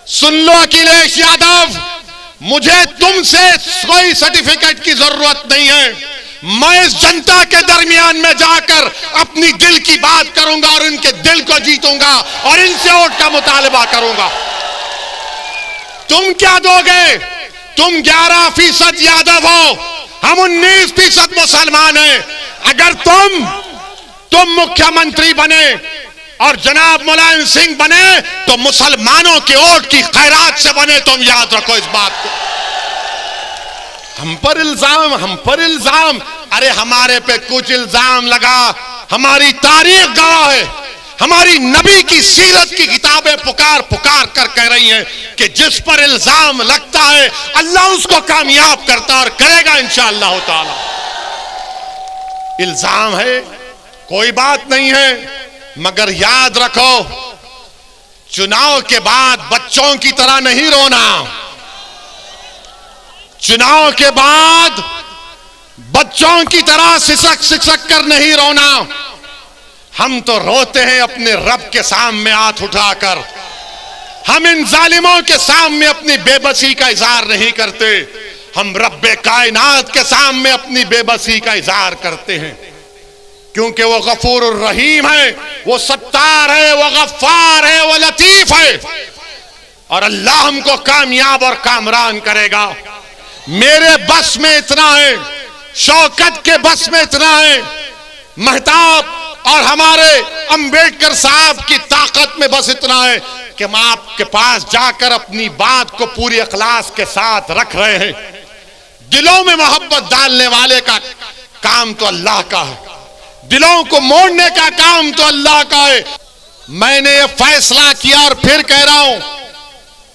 सुन लो अखिलेश यादव, मुझे तुमसे कोई सर्टिफिकेट की जरूरत नहीं है। मैं इस जनता के दरमियान में जाकर अपनी दिल की बात करूंगा और इनके दिल को जीतूंगा और इनसे वोट का मुतालबा करूंगा। तुम क्या दोगे? तुम 11% यादव हो, हम 19% मुसलमान हैं। अगर तुम मुख्यमंत्री बने और जनाब मुलायम सिंह बने तो मुसलमानों के वोट की खैरात से बने। तुम याद रखो इस बात को। हम पर इल्जाम, अरे हमारे पे कुछ इल्जाम लगा, हमारी तारीख गवाह है, हमारी नबी की सीरत की किताबें पुकार पुकार कर कह रही हैं कि जिस पर इल्जाम लगता है अल्लाह उसको कामयाब करता और करेगा इंशाअल्लाह ताला। इल्जाम है, कोई बात नहीं है, मगर याद रखो चुनाव के बाद बच्चों की तरह नहीं रोना। चुनाव के बाद बच्चों की तरह सिसक सिसक कर नहीं रोना। हम तो रोते हैं अपने रब के सामने हाथ उठाकर। हम इन जालिमों के सामने अपनी बेबसी का इजहार नहीं करते, हम रब्बे कायनात के सामने अपनी बेबसी का इजहार करते हैं, क्योंकि वो गफूर रहीम है, वो सत्तार है, वो गफ्फार है, वो लतीफ है और अल्लाह हमको कामयाब और कामरान करेगा। मेरे बस में इतना है, शौकत के बस में इतना है, महताब और हमारे अंबेडकर साहब की ताकत में बस इतना है कि मैं आपके पास जाकर अपनी बात को पूरी इखलास के साथ रख रहे हैं। दिलों में मोहब्बत डालने वाले का काम तो अल्लाह का है, दिलों को मोड़ने का काम तो अल्लाह का है। मैंने ये फैसला किया और फिर कह रहा हूं,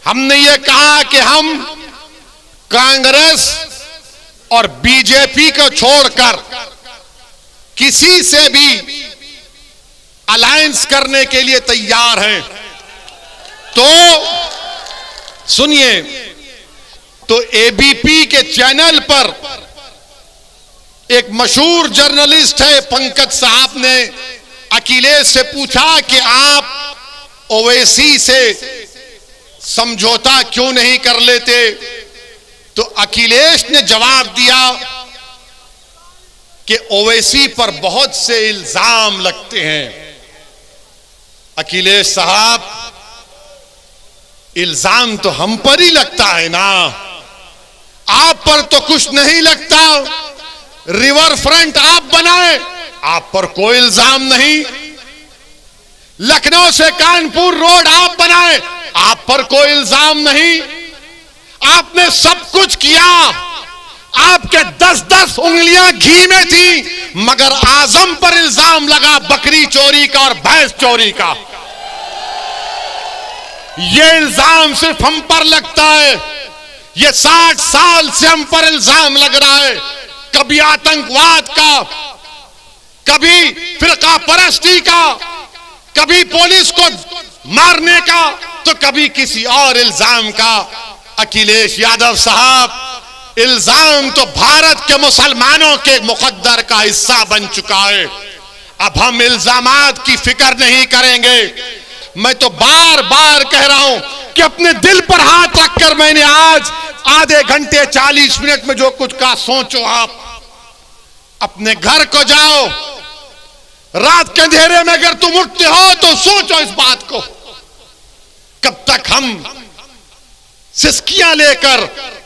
हमने ये कहा कि हम कांग्रेस और बीजेपी को छोड़कर किसी से भी अलायंस करने के लिए तैयार हैं। तो सुनिए, तो एबीपी के चैनल पर एक मशहूर जर्नलिस्ट है पंकज साहब ने अखिलेश से पूछा कि आप ओवैसी से समझौता क्यों नहीं कर लेते? तो अखिलेश ने जवाब दिया कि ओवैसी पर बहुत से इल्जाम लगते हैं। अखिलेश साहब, इल्जाम तो हम पर ही लगता है ना, आप पर तो कुछ नहीं लगता। रिवर फ्रंट आप बनाए, आप पर कोई इल्जाम नहीं। लखनऊ से कानपुर रोड आप बनाए, आप पर कोई इल्जाम नहीं। आपने सब कुछ किया, आपके 10-10 उंगलियां घी में थी, मगर आजम पर इल्जाम लगा बकरी चोरी का और भैंस चोरी का। ये इल्जाम सिर्फ हम पर लगता है, ये 60 साल से हम पर इल्जाम लग रहा है। कभी आतंकवाद का, कभी फिरका परस्ती का, कभी पुलिस को मारने का, तो कभी किसी और इल्जाम का। अखिलेश यादव साहब, इल्जाम तो भारत के मुसलमानों के मुकद्दर का हिस्सा बन चुका है। अब हम इल्जामात की फिक्र नहीं करेंगे। मैं तो बार बार कह रहा हूं कि अपने दिल पर हाथ रखकर मैंने आज आधे घंटे 40 मिनट में जो कुछ कहा, सोचो आप। अपने घर को जाओ, रात के अंधेरे में अगर तुम उठते हो तो सोचो इस बात को, कब तक हम सिस्कियां लेकर,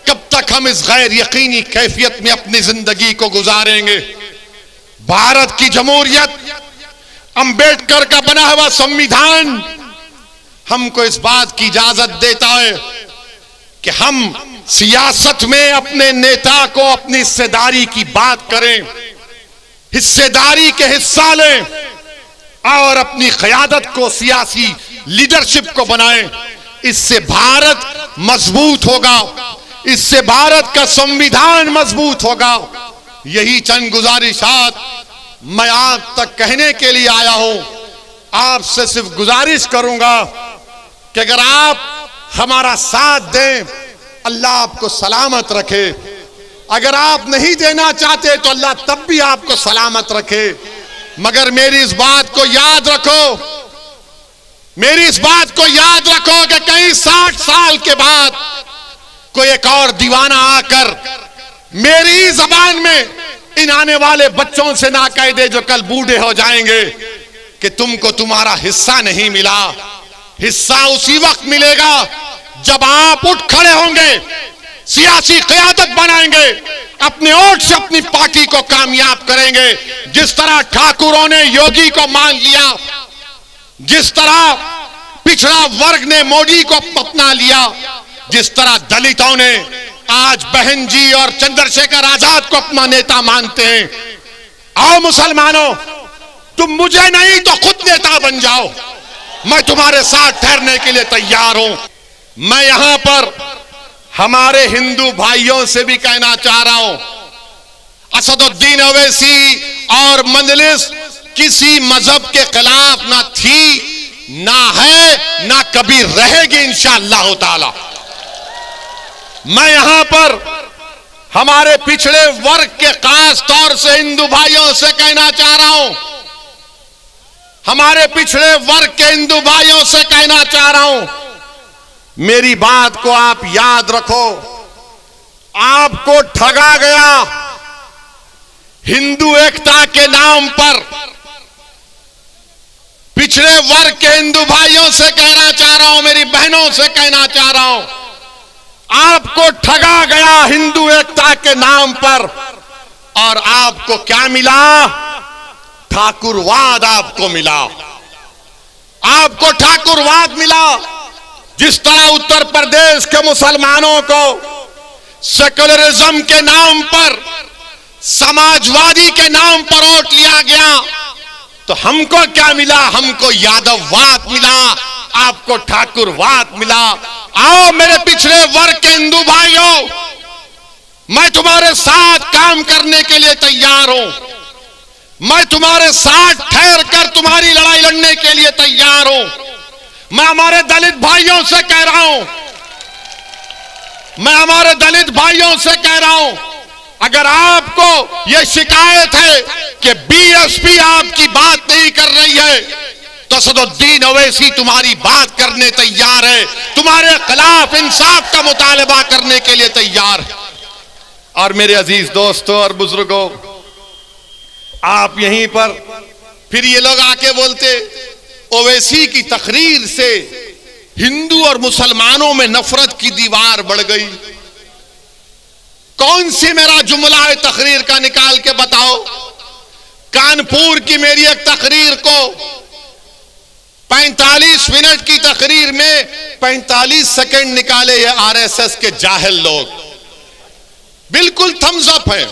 कब तक हम इस गैर यकीनी कैफियत में अपनी जिंदगी को गुजारेंगे? भारत की जमहूरियत, अंबेडकर का बना हुआ संविधान हमको इस बात की इजाजत देता है कि हम सियासत में अपने नेता को अपनी हिस्सेदारी की बात करें, हिस्सेदारी के हिस्सा लें और अपनी क़यादत को, सियासी लीडरशिप को बनाएं। इससे भारत मजबूत होगा, इससे भारत का संविधान मजबूत होगा। यही चंद गुजारिशात मैं आप तक कहने के लिए आया हूं। आपसे सिर्फ गुजारिश करूंगा कि अगर आप हमारा साथ दें, अल्लाह आपको सलामत रखे। अगर आप नहीं देना चाहते तो अल्लाह तब भी आपको सलामत रखे। मगर मेरी इस बात को याद रखो मेरी इस बात को याद रखो कि कहीं 60 साल के बाद कोई एक और दीवाना आकर मेरी जबान में इन आने वाले बच्चों से ना कह दे जो कल बूढ़े हो जाएंगे कि तुमको तुम्हारा हिस्सा नहीं मिला। हिस्सा उसी वक्त मिलेगा जब आप उठ खड़े होंगे, सियासी क़यादत बनाएंगे, अपने वोट से अपनी पार्टी को कामयाब करेंगे। जिस तरह ठाकुरों ने योगी को मान लिया, जिस तरह पिछड़ा वर्ग ने मोदी को अपना लिया, जिस तरह दलितों ने आज बहन जी और चंद्रशेखर आजाद को अपना नेता मानते हैं। आओ मुसलमानों, तुम मुझे नहीं तो खुद नेता बन जाओ, मैं तुम्हारे साथ ठहरने के लिए तैयार हूं। मैं यहां पर हमारे हिंदू भाइयों से भी कहना चाह रहा हूं, असदुद्दीन ओवैसी और मजलिस किसी मजहब के खिलाफ ना थी, ना है, ना कभी रहेगी इंशाअल्लाह ताला। मैं यहां पर हमारे पिछड़े वर्ग के खास तौर से हिंदू भाइयों से कहना चाह रहा हूं, हमारे पिछड़े वर्ग के हिंदू भाइयों से कहना चाह रहा हूं, मेरी बात को आप याद रखो। आपको ठगा गया हिंदू एकता के नाम पर। पिछड़े वर्ग के हिंदू भाइयों से कहना चाह रहा हूं, मेरी बहनों से कहना चाह रहा हूं, आपको ठगा गया हिंदू एकता के नाम पर। और आपको क्या मिला? ठाकुरवाद आपको मिला, आपको ठाकुरवाद मिला। जिस तरह उत्तर प्रदेश के मुसलमानों को सेक्युलरिज्म के नाम पर, समाजवादी के नाम पर वोट लिया गया, तो हमको क्या मिला? हमको यादववाद मिला, आपको ठाकुरवाद मिला। आओ मेरे पिछड़े वर्ग के हिंदू भाइयों, मैं तुम्हारे साथ काम करने के लिए तैयार हूं। मैं तुम्हारे साथ ठहर कर तुम्हारी लड़ाई लड़ने के लिए तैयार हूं। मैं हमारे दलित भाइयों से कह रहा हूं, मैं हमारे दलित भाइयों से कह रहा हूं, अगर आपको यह शिकायत है कि बीएसपी आपकी बात नहीं कर रही है, तो असदुद्दीन ओवैसी तुम्हारी बात करने तैयार है, तुम्हारे खिलाफ इंसाफ का मुतालबा करने के लिए तैयार है। और मेरे अजीज दोस्तों और बुजुर्गों, आप यहीं पर फिर ये लोग आके बोलते ओवैसी की तकरीर से हिंदू और मुसलमानों में नफरत की दीवार बढ़ गई। कौन सी मेरा जुमला है तकरीर का, निकाल के बताओ। कानपुर की मेरी एक तकरीर को 45 मिनट की तकरीर में 45 सेकंड निकाले ये आरएसएस के जाहिल लोग। बिल्कुल थम्स अप है।